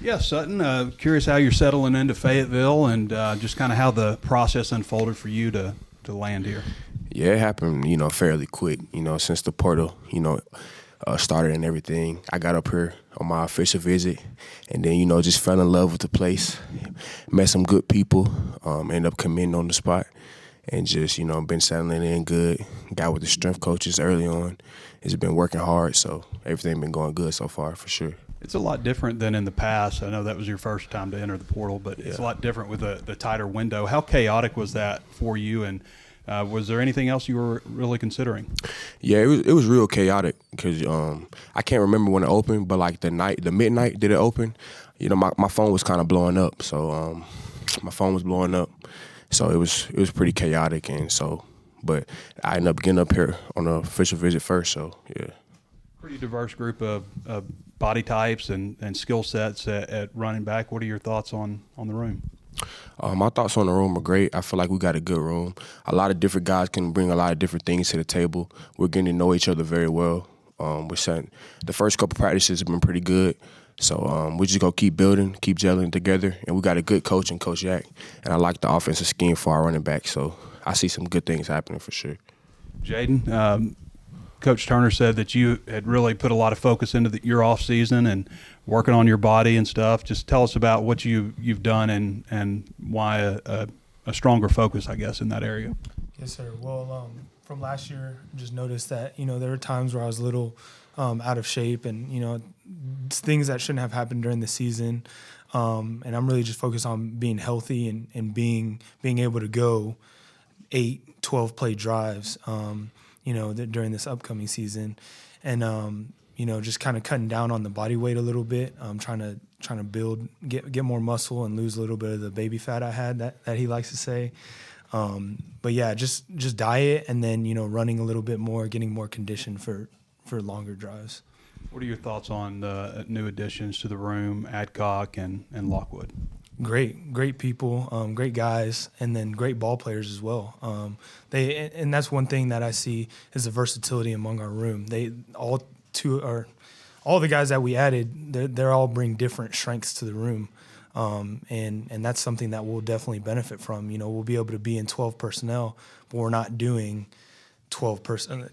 Yeah, Sutton, curious how you're settling into Fayetteville and just kind of how the process unfolded for you to land here. Yeah, it happened, fairly quick, since the portal, started and everything. I got up here on my official visit and then, just fell in love with the place, met some good people, ended up committing on the spot and just, been settling in good. Got with the strength coaches early on. It's been working hard, so everything been going good so far for sure. It's a lot different than in the past. I know that was your first time to enter the portal, but it's a lot different with the tighter window. How chaotic was that for you, and was there anything else you were really considering? Yeah, it was real chaotic because I can't remember when it opened, but like the midnight did it open, my phone was kind of blowing up. So my phone was blowing up, so it was pretty chaotic, and so but I ended up getting up here on the official visit first. So yeah. Pretty diverse group of body types and skill sets at running back. What are your thoughts on the room? My thoughts on the room are great. I feel like we got a good room. A lot of different guys can bring a lot of different things to the table. We're getting to know each other very well. The first couple practices have been pretty good. So we're just going to keep building, keep gelling together. And we got a good coach in Coach Yak. And I like the offensive scheme for our running back. So I see some good things happening for sure. Jaden, Coach Turner said that you had really put a lot of focus into your off season and working on your body and stuff. Just tell us about what you've done and why a stronger focus, I guess, in that area. Yes, sir. Well, from last year, just noticed that there were times where I was a little out of shape, and things that shouldn't have happened during the season. And I'm really just focused on being healthy and being able to go 8, 12 play drives. During this upcoming season, and just kind of cutting down on the body weight a little bit. Trying to build, get more muscle and lose a little bit of the baby fat I had that he likes to say. But yeah, just diet and then running a little bit more, getting more conditioned for longer drives. What are your thoughts on the new additions to the room, Adcock and Lockwood? Great people, great guys, and then great ball players as well. And that's one thing that I see is the versatility among our room. All the guys that we added, they're all bring different strengths to the room, and that's something that we'll definitely benefit from. We'll be able to be in 12 personnel, but we're not doing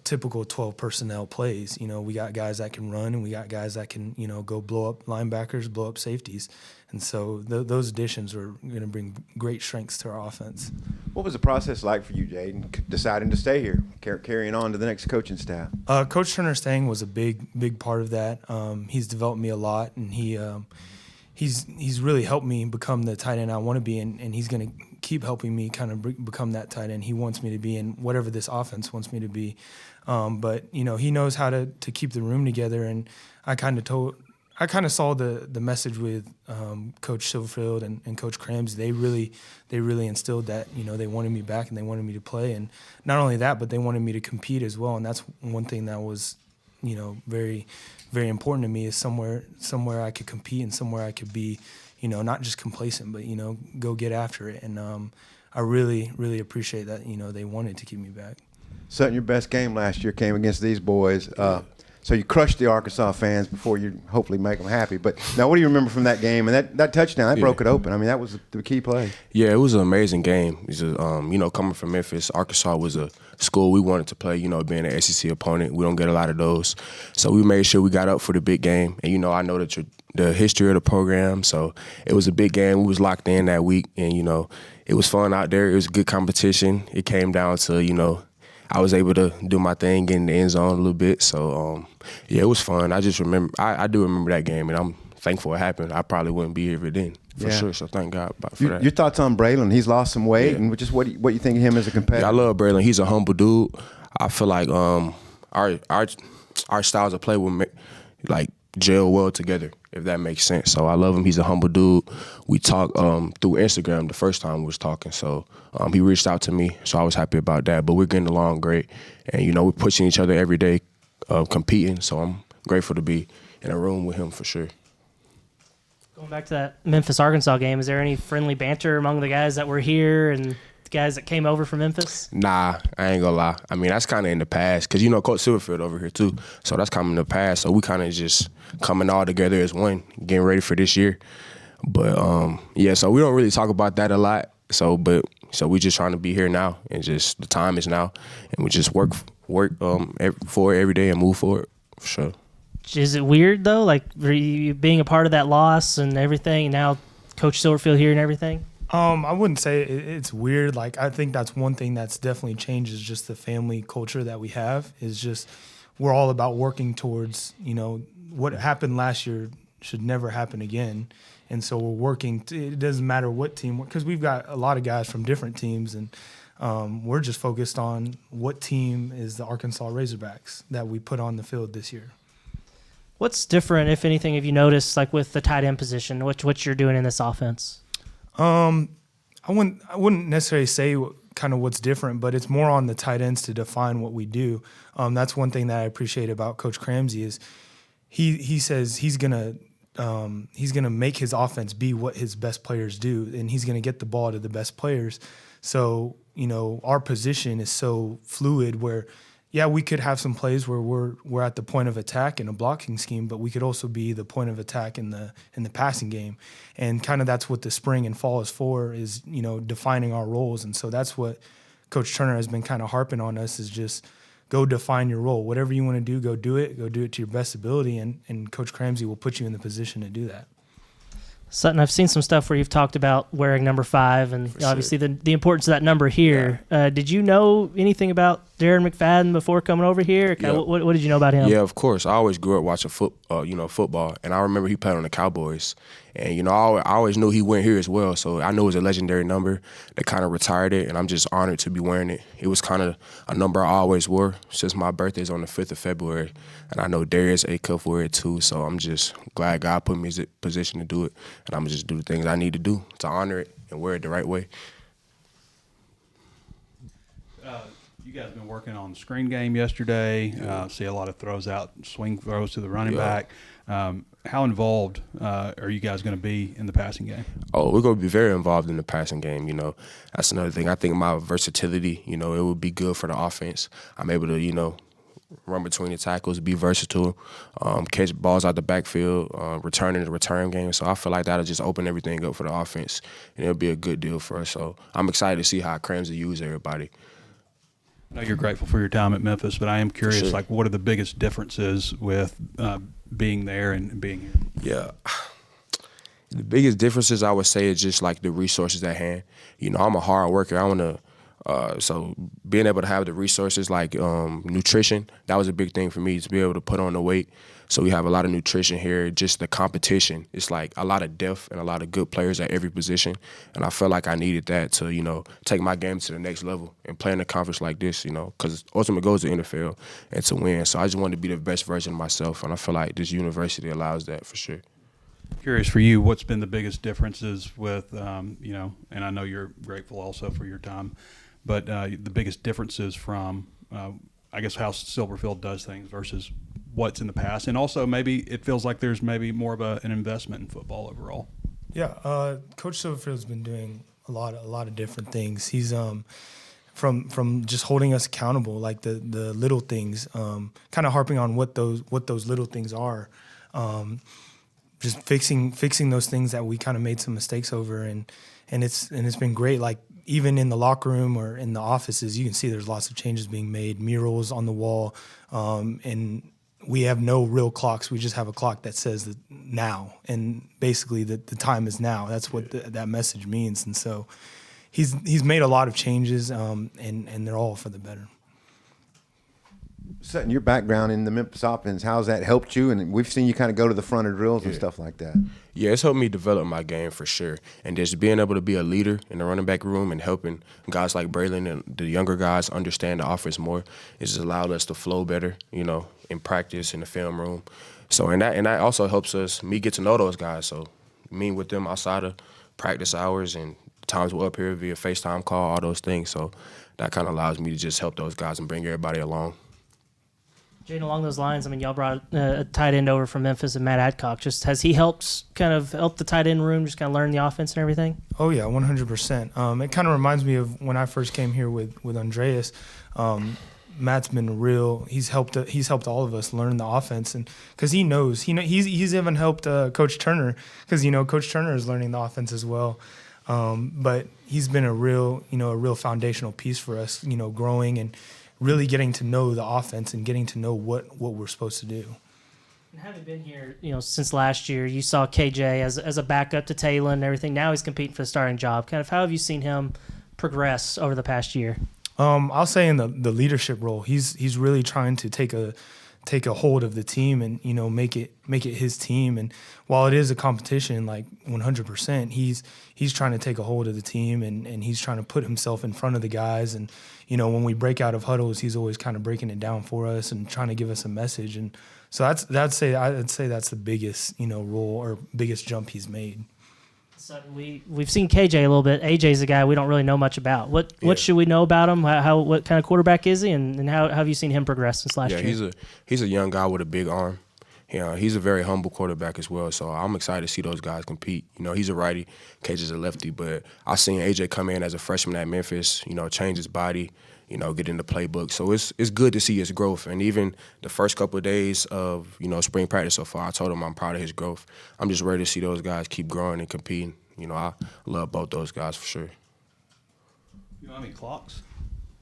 typical 12 personnel plays. We got guys that can run, and we got guys that can go blow up linebackers, blow up safeties. And so those additions are going to bring great strengths to our offense. What was the process like for you, Jaden, deciding to stay here, carrying on to the next coaching staff? Coach Turner staying was a big part of that. He's developed me a lot, and he's really helped me become the tight end I want to be, and he's going to keep helping me kind of become that tight end he wants me to be in whatever this offense wants me to be. But he knows how to keep the room together, and I kind of saw the message with Coach Silverfield and Coach Krams. They really instilled that they wanted me back and they wanted me to play, and not only that, but they wanted me to compete as well. And that's one thing that was very, very important to me, is somewhere I could compete and somewhere I could be not just complacent, but go get after it. And I really appreciate that they wanted to keep me back. Sutton, your best game last year came against these boys. So you crushed the Arkansas fans before you hopefully make them happy. But now what do you remember from that game? And that touchdown, that broke it open. I mean, that was the key play. Yeah, it was an amazing game. It was coming from Memphis, Arkansas was a school we wanted to play, being an SEC opponent. We don't get a lot of those. So we made sure we got up for the big game. And, I know the history of the program. So it was a big game. We was locked in that week. And, it was fun out there. It was a good competition. It came down to, I was able to do my thing, get in the end zone a little bit. So, yeah, it was fun. I just remember, I do remember that game, and I'm thankful it happened. I probably wouldn't be here if it didn't, for sure. So thank God for that. Your thoughts on Braylon? He's lost some weight, and just what you think of him as a competitor? Yeah, I love Braylon. He's a humble dude. I feel like our styles of play will gel well together, if that makes sense. So I love him. He's a humble dude. We talked through Instagram the first time we was talking. So he reached out to me, so I was happy about that. But we're getting along great. And, we're pushing each other every day, competing. So I'm grateful to be in a room with him for sure. Going back to that Memphis-Arkansas game, is there any friendly banter among the guys that were here? And the guys that came over from Memphis? Nah, I ain't gonna lie. I mean, that's kind of in the past because, Coach Silverfield over here too. So that's coming in the past. So we kind of just coming all together as one, getting ready for this year. But, so we don't really talk about that a lot. So we just trying to be here now, and just the time is now. And we just work for it every day and move forward, for sure. Is it weird, though, like being a part of that loss and everything, and now Coach Silverfield here and everything? I wouldn't say it's weird. Like, I think that's one thing that's definitely changed is just the family culture that we have is just we're all about working towards, what happened last year should never happen again. And so we're working. It doesn't matter what team, because we've got a lot of guys from different teams, and we're just focused on what team is the Arkansas Razorbacks that we put on the field this year. What's different, if anything, have you noticed, like with the tight end position, what you're doing in this offense? I wouldn't necessarily say kind of what's different, but it's more on the tight ends to define what we do. That's one thing that I appreciate about Coach Cramsey is he says he's gonna make his offense be what his best players do, and he's gonna get the ball to the best players. So our position is so fluid where, yeah, we could have some plays where we're at the point of attack in a blocking scheme, but we could also be the point of attack in the passing game. And kind of that's what the spring and fall is for, is, defining our roles. And so that's what Coach Turner has been kind of harping on us, is just go define your role. Whatever you want to do, go do it to your best ability, and Coach Cramsey will put you in the position to do that. Sutton, I've seen some stuff where you've talked about wearing number 5 and obviously the importance of that number here. Yeah. Did you know anything about Darren McFadden before coming over here? Yeah. What did you know about him? Yeah, of course. I always grew up watching football, and I remember he played on the Cowboys. And, I always knew he went here as well, so I knew it was a legendary number. They kind of retired it, and I'm just honored to be wearing it. It was kind of a number I always wore since my birthday is on the 5th of February, and I know Darius Acuff wore it too, so I'm just glad God put me in a position to do it, and I'm going to just do the things I need to do to honor it and wear it the right way. You guys have been working on the screen game yesterday. See a lot of throws out, swing throws to the running back. How involved are you guys going to be in the passing game? Oh, we're going to be very involved in the passing game. That's another thing. I think my versatility, it would be good for the offense. I'm able to, run between the tackles, be versatile, catch balls out the backfield, return in the return game. So I feel like that'll just open everything up for the offense, and it'll be a good deal for us. So I'm excited to see how Cramsey use everybody. I know you're grateful for your time at Memphis, but I am curious, Sure. like, what are the biggest differences with being there and being here? Yeah. The biggest differences I would say is just like the resources at hand. I'm a hard worker. I want to so being able to have the resources like nutrition, that was a big thing for me, to be able to put on the weight. So we have a lot of nutrition here. Just the competition, it's like a lot of depth and a lot of good players at every position. And I felt like I needed that to, take my game to the next level and play in a conference like this, because ultimate goal is the NFL and to win. So I just wanted to be the best version of myself, and I feel like this university allows that for sure. Curious for you, what's been the biggest differences with, and I know you're grateful also for your time, but the biggest differences from, I guess, how Silverfield does things versus what's in the past, and also maybe it feels like there's maybe more of an investment in football overall. Yeah, Coach Silverfield's been doing a lot of different things. He's from just holding us accountable, like the little things, kind of harping on what those little things are, just fixing those things that we kind of made some mistakes over, and it's been great. Like, even in the locker room or in the offices, you can see there's lots of changes being made, murals on the wall, and we have no real clocks. We just have a clock that says that now, and basically the time is now. That's what that message means. And so he's made a lot of changes, and they're all for the better. Sutton, your background in the Memphis offense, how's that helped you? And we've seen you kind of go to the front of drills and stuff like that. Yeah, it's helped me develop my game for sure. And just being able to be a leader in the running back room and helping guys like Braylon and the younger guys understand the offense more, it's just allowed us to flow better, in practice, in the film room. So, and that also helps me get to know those guys. So, meeting with them outside of practice hours and times we're up here via FaceTime call, all those things. So, that kind of allows me to just help those guys and bring everybody along. Jaden, along those lines, I mean, y'all brought a tight end over from Memphis and Matt Adcock. Just has he helped the tight end room just kind of learn the offense and everything? Oh yeah, 100%. It kind of reminds me of when I first came here with Andreas. Matt's been real. He's helped all of us learn the offense, and because he's even helped Coach Turner, because Coach Turner is learning the offense as well. But he's been a real foundational piece for us, growing and really getting to know the offense and getting to know what we're supposed to do. And having been here, since last year, you saw KJ as a backup to Taylor and everything. Now he's competing for the starting job. Kind of how have you seen him progress over the past year? I'll say in the leadership role, he's really trying to take a hold of the team and make it his team. And while it is a competition, like 100%, he's trying to take a hold of the team and he's trying to put himself in front of the guys. And when we break out of huddles, he's always kind of breaking it down for us and trying to give us a message. And so I'd say that's the biggest role or biggest jump he's made. Sutton, we've seen KJ a little bit. AJ's a guy we don't really know much about. What should we know about him? What kind of quarterback is he, and how have you seen him progress since last year? He's a young guy with a big arm. He's a very humble quarterback as well. So I'm excited to see those guys compete. He's a righty, KJ's a lefty, but I seen AJ come in as a freshman at Memphis. Change his body. Get in the playbook. So it's good to see his growth. And even the first couple of days of, spring practice so far, I told him I'm proud of his growth. I'm just ready to see those guys keep growing and competing. I love both those guys for sure. You know how many clocks?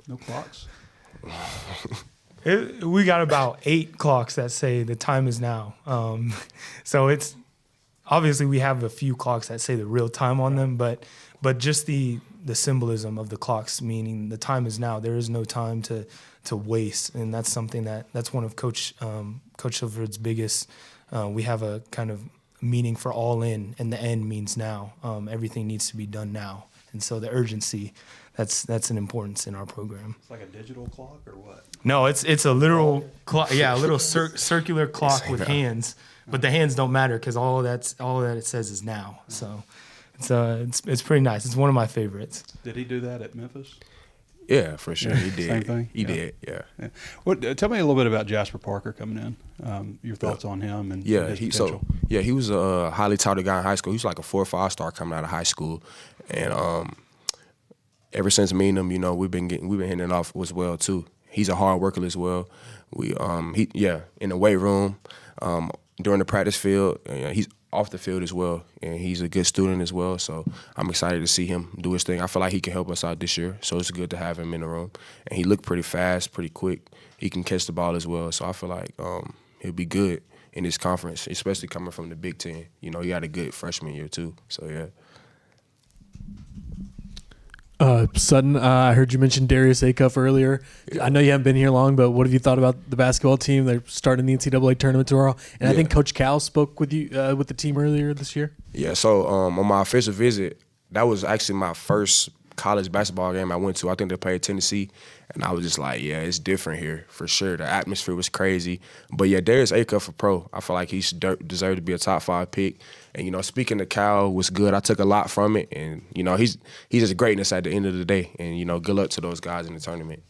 No clocks? We got about 8 clocks that say the time is now. So it's obviously we have a few clocks that say the real time on them, but just the symbolism of the clocks, meaning the time is now. There is no time to waste, and that's something that's one of Coach Silverwood's biggest. We have a kind of meaning for all in, and the end means now. Everything needs to be done now, and so the urgency, that's an importance in our program. It's like a digital clock or what? No, it's a literal clock. Yeah, a little circular clock with hands, but the hands don't matter because all that it says is now. So. It's pretty nice. It's one of my favorites. Did he do that at Memphis? Yeah, for sure. He did. Same thing? He did, yeah. Tell me a little bit about Jasper Parker coming in, your thoughts on him and his potential. He was a highly touted guy in high school. He was like a 4 or 5 star coming out of high school. And ever since meeting him, we've been hitting it off as well, too. He's a hard worker as well. In the weight room, during the practice field, he's off the field as well, and he's a good student as well, so I'm excited to see him do his thing. I feel like he can help us out this year, so it's good to have him in the room. And he looked pretty fast, pretty quick. He can catch the ball as well, so I feel like he'll be good in this conference, especially coming from the Big Ten. He had a good freshman year too, so yeah. Sutton, I heard you mention Darius Acuff earlier. Yeah. I know you haven't been here long, but what have you thought about the basketball team? They're starting the NCAA tournament tomorrow, and I think Coach Cal spoke with you with the team earlier this year. Yeah, so on my official visit, that was actually my first college basketball game I went to. I think they played Tennessee, and I was just like, yeah, it's different here for sure. The atmosphere was crazy. But yeah, Darius Acuff, a pro. I feel like he deserved to be a top 5 pick. And, speaking to Cal was good. I took a lot from it. And, he's just greatness at the end of the day. And, good luck to those guys in the tournament.